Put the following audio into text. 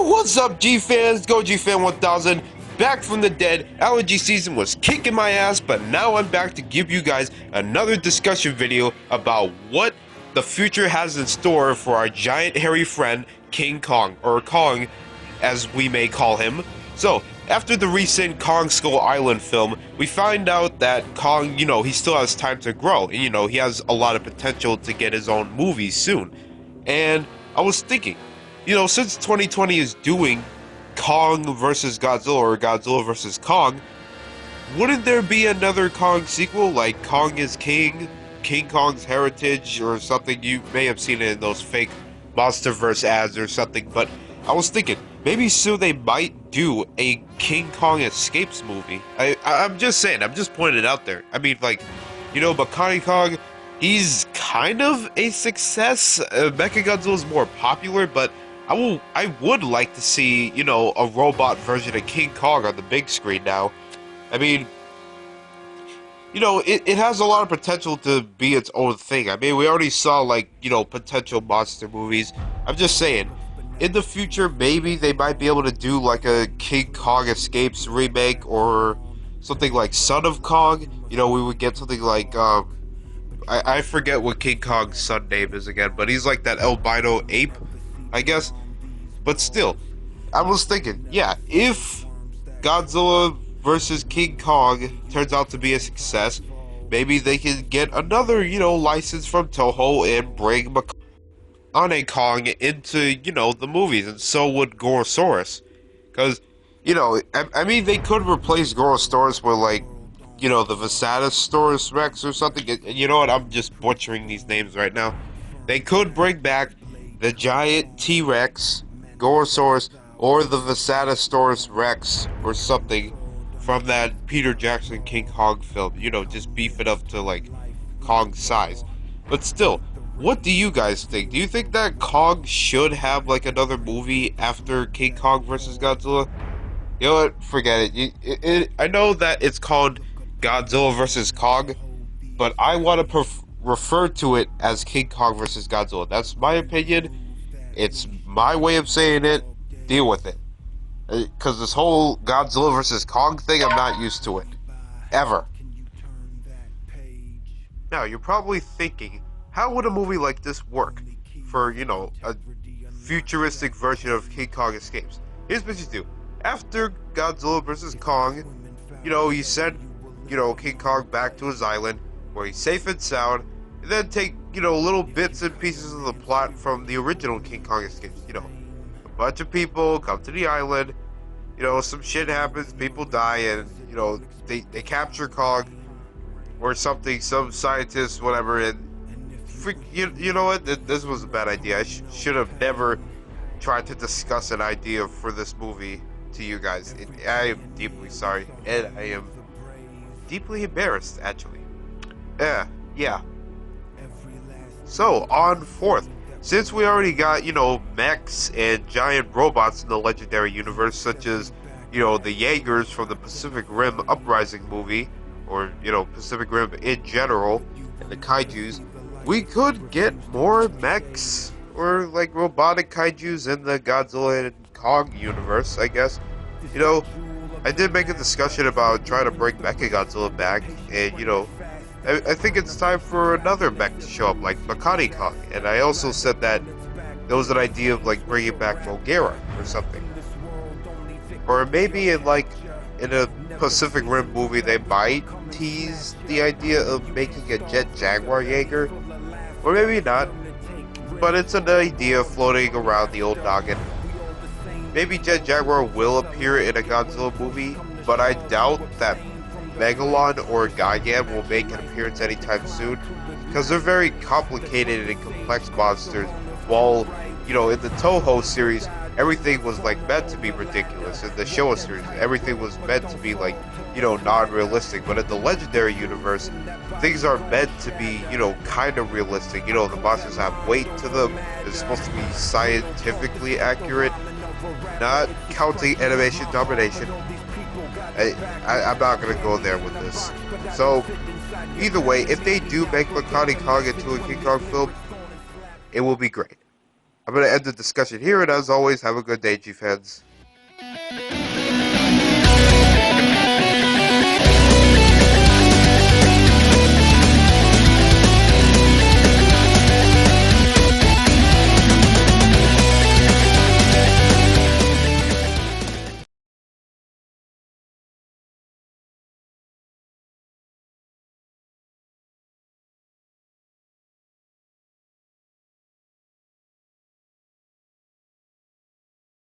What's up, G-fans? Gojifan1000, back from the dead. Allergy season was kicking my ass, but now I'm back to give you guys another discussion video about what the future has in store for our giant hairy friend, King Kong, or Kong, as we may call him. So, after the recent Kong Skull Island film, we find out that Kong, he still has time to grow. And, he has a lot of potential to get his own movies soon. And I was thinking, since 2020 is doing Kong versus Godzilla or Godzilla versus Kong, wouldn't there be another Kong sequel like Kong is King, King Kong's Heritage, or something? You may have seen it in those fake MonsterVerse ads or something, but I was thinking, maybe soon they might do a King Kong Escapes movie. I'm just saying, I'm just pointing it out there. I mean, but King Kong, he's kind of a success. Mechagodzilla is more popular, but I would like to see, a robot version of King Kong on the big screen now. I mean, it has a lot of potential to be its own thing. I mean, we already saw, potential monster movies. I'm just saying, in the future, maybe they might be able to do, a King Kong Escapes remake or something like Son of Kong. We would get something like, I forget what King Kong's son name is again, but he's like that albino ape, I guess. But still, I was thinking, yeah, if Godzilla versus King Kong turns out to be a success, maybe they can get another, license from Toho and bring Ane Kong into, the movies, and so would Gorosaurus. Because, I mean, they could replace Gorosaurus with, the Visatasaurus Rex or something. And you know what? I'm just butchering these names right now. They could bring back the giant T-Rex, Gorosaurus, or the Visatasaurus Rex or something from that Peter Jackson King Kong film. Just beef it up to, Kong's size. But still, what do you guys think? Do you think that Kong should have, another movie after King Kong vs. Godzilla? You know what? Forget it. I know that it's called Godzilla vs. Kong, but I want to refer to it as King Kong vs. Godzilla. That's my opinion. It's my way of saying it. Deal with it. Because this whole Godzilla vs. Kong thing, I'm not used to it. Ever. Now, you're probably thinking, how would a movie like this work for, a futuristic version of King Kong Escapes? Here's what you do. After Godzilla vs. Kong, you send King Kong back to his island, where he's safe and sound, and then take, little bits and pieces of the plot from the original King Kong Escapes. A bunch of people come to the island, some shit happens, people die, and, they capture Kong, or something, some scientists, whatever, and, you know what, this was a bad idea. I should have never tried to discuss an idea for this movie to you guys. I am deeply sorry, and I am deeply embarrassed, actually. Yeah. So, on fourth, since we already got, mechs and giant robots in the Legendary Universe, such as, the Jaegers from the Pacific Rim Uprising movie, or, Pacific Rim in general, and the Kaijus, we could get more mechs, or, robotic Kaijus in the Godzilla and Kong universe, I guess. I did make a discussion about trying to bring Mechagodzilla back, and, I think it's time for another mech to show up, like Makani Kong, and I also said that there was an idea of, bringing back Mogera, or something. Or maybe in a Pacific Rim movie, they might tease the idea of making a Jet Jaguar Jaeger, or maybe not, but it's an idea floating around the old noggin. Maybe Jet Jaguar will appear in a Godzilla movie, but I doubt that Megalon or Gigan will make an appearance anytime soon, because they're very complicated and complex monsters, while, in the Toho series, everything was, meant to be ridiculous. In the Showa series, everything was meant to be, non-realistic, but in the Legendary Universe, things are meant to be, kind of realistic. The monsters have weight to them, they're supposed to be scientifically accurate, not counting animation domination. I'm not going to go there with this. So, either way, if they do make Makani Kong into a King Kong film, it will be great. I'm going to end the discussion here, and as always, have a good day, G fans.